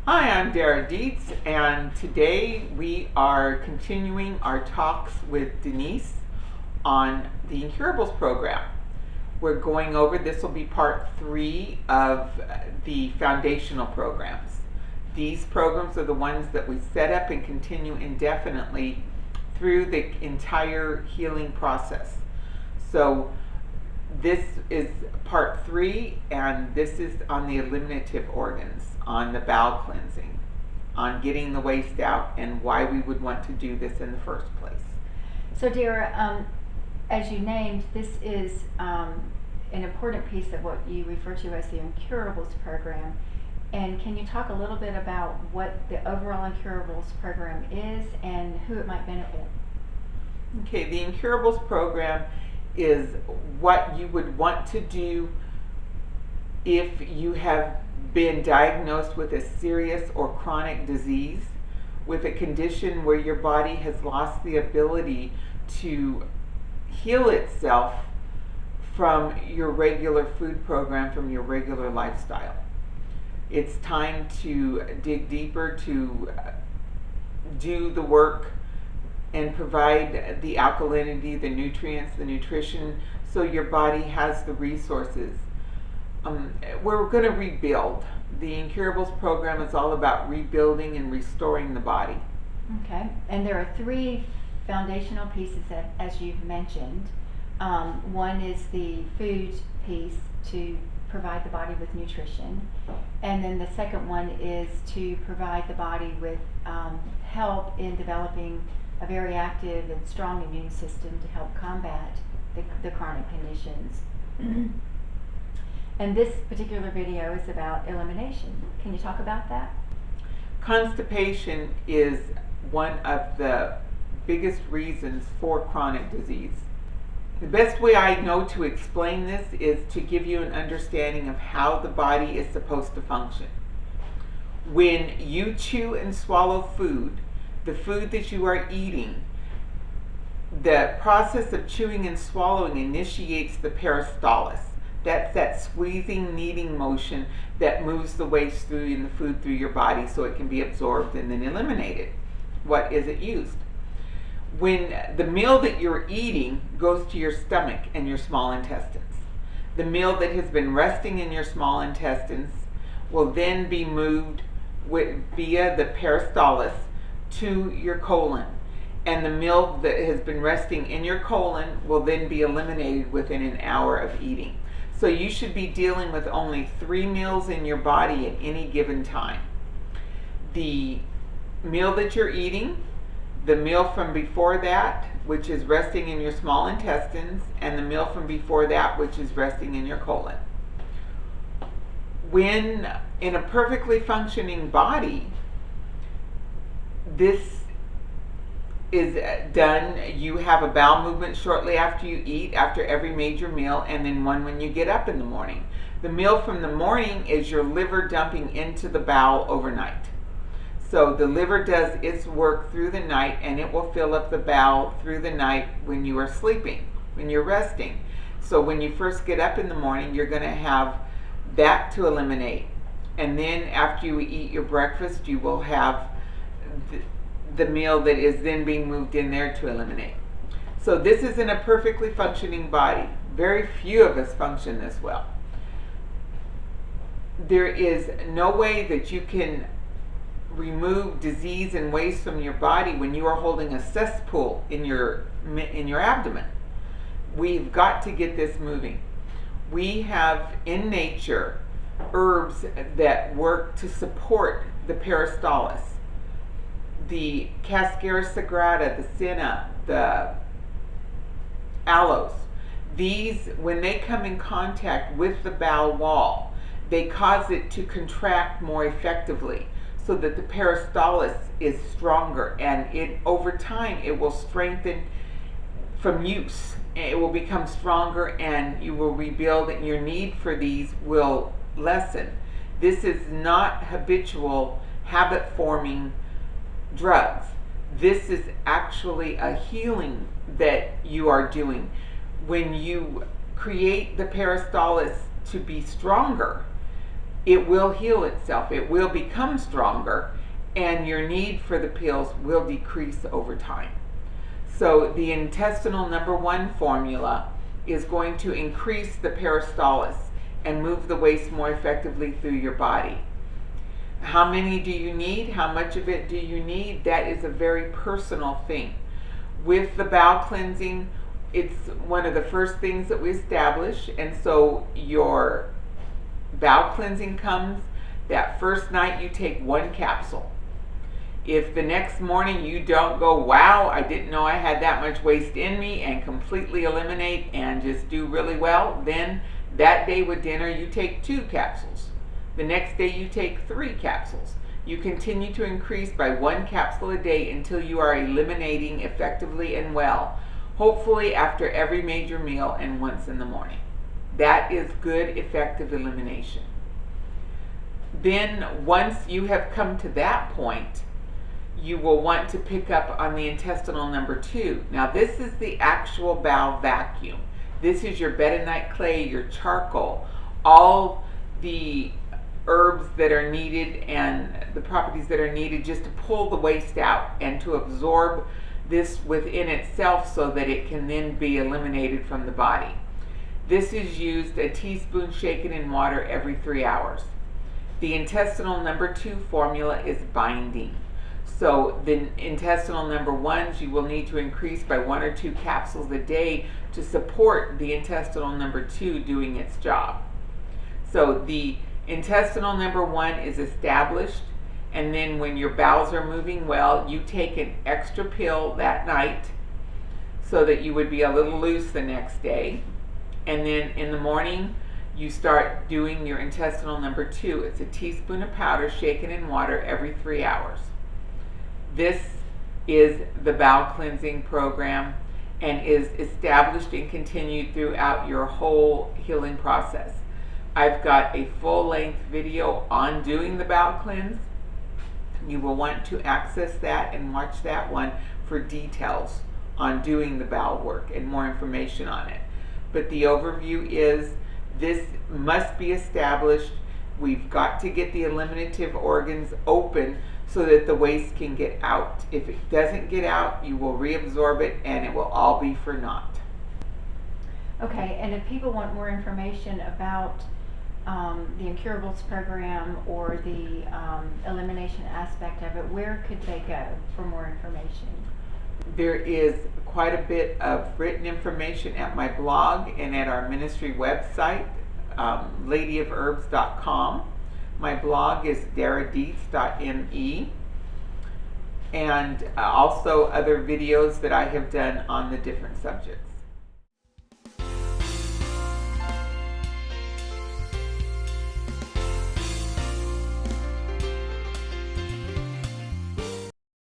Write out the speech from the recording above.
Hi, I'm Dara Dietz, and today we are continuing our talks with Denise on the Incurables Program. We're going over, this will be part 3 of the foundational programs. These programs are the ones that we set up and continue indefinitely through the entire healing process. So this is part 3, and this is on the eliminative organs, on the bowel cleansing, on getting the waste out, and why we would want to do this in the first place. So Dara, as you named, this is an important piece of what you refer to as the Incurables Program. And can you talk a little bit about what the overall Incurables Program is and who it might benefit? Okay, the Incurables Program is what you would want to do if you have been diagnosed with a serious or chronic disease, with a condition where your body has lost the ability to heal itself from your regular food program, from your regular lifestyle. It's time to dig deeper, to do the work and provide the alkalinity, the nutrients, the nutrition, so your body has the resources. We're going to rebuild. The Incurables Program is all about rebuilding and restoring the body. Okay, and there are 3 foundational pieces that, as you've mentioned. One is the food piece to provide the body with nutrition, and then the second one is to provide the body with help in developing a very active and strong immune system to help combat the chronic conditions. And this particular video is about elimination. Can you talk about that? Constipation is one of the biggest reasons for chronic disease. The best way I know to explain this is to give you an understanding of how the body is supposed to function. When you chew and swallow food, the food that you are eating, the process of chewing and swallowing initiates the peristalsis. That's that squeezing, kneading motion that moves the waste through and the food through your body so it can be absorbed and then eliminated. What is it used? When the meal that you're eating goes to your stomach and your small intestines, the meal that has been resting in your small intestines will then be moved via the peristalsis to your colon, and the meal that has been resting in your colon will then be eliminated within an hour of eating. So you should be dealing with only 3 meals in your body at any given time. The meal that you're eating, the meal from before that, which is resting in your small intestines, and the meal from before that, which is resting in your colon. When in a perfectly functioning body, this is done. You have a bowel movement shortly after you eat, after every major meal, and then one when you get up in the morning. The meal from the morning is your liver dumping into the bowel overnight. So the liver does its work through the night, and it will fill up the bowel through the night when you are sleeping, when you're resting. So when you first get up in the morning, you're going to have that to eliminate. And then after you eat your breakfast, you will have the meal that is then being moved in there to eliminate. So this is in a perfectly functioning body. Very few of us function this well. There is no way that you can remove disease and waste from your body when you are holding a cesspool in your abdomen. We've got to get this moving. We have in nature herbs that work to support the peristalsis. The Cascara sagrada, the senna, the aloes, these, when they come in contact with the bowel wall, they cause it to contract more effectively so that the peristalsis is stronger, and over time it will strengthen from use. It will become stronger and you will rebuild, and your need for these will lessen. This is not habitual, habit-forming drugs. This is actually a healing that you are doing. When you create the peristalsis to be stronger, it will heal itself. It will become stronger, and your need for the pills will decrease over time. So the intestinal #1 formula is going to increase the peristalsis and move the waste more effectively through your body. How many do you need? How much of it do you need? That is a very personal thing. With the bowel cleansing, it's one of the first things that we establish, and so your bowel cleansing comes that first night. You take 1 capsule. If the next morning you don't go, wow, I didn't know I had that much waste in me, and completely eliminate and just do really well, then that day with dinner you take 2 capsules. The next day you take 3 capsules. You continue to increase by 1 capsule a day until you are eliminating effectively and well, hopefully after every major meal and once in the morning. That is good, effective elimination. Then once you have come to that point, you will want to pick up on the intestinal #2. Now this is the actual bowel vacuum. This is your bentonite clay, your charcoal, all the herbs that are needed and the properties that are needed just to pull the waste out and to absorb this within itself so that it can then be eliminated from the body. This is used a teaspoon shaken in water every 3 hours. The intestinal #2 formula is binding. So the intestinal #1s you will need to increase by 1 or 2 capsules a day to support the intestinal #2 doing its job. So the intestinal #1 is established, and then when your bowels are moving well, you take an extra pill that night so that you would be a little loose the next day. And then in the morning, you start doing your intestinal #2. It's a teaspoon of powder shaken in water every 3 hours. This is the bowel cleansing program and is established and continued throughout your whole healing process. I've got a full-length video on doing the bowel cleanse. You will want to access that and watch that one for details on doing the bowel work and more information on it. But the overview is this must be established. We've got to get the eliminative organs open so that the waste can get out. If it doesn't get out, you will reabsorb it and it will all be for naught. Okay, and if people want more information about the Incurables program or the elimination aspect of it, where could they go for more information? There is quite a bit of written information at my blog and at our ministry website, ladyofherbs.com. My blog is daradietz.me, and also other videos that I have done on the different subjects.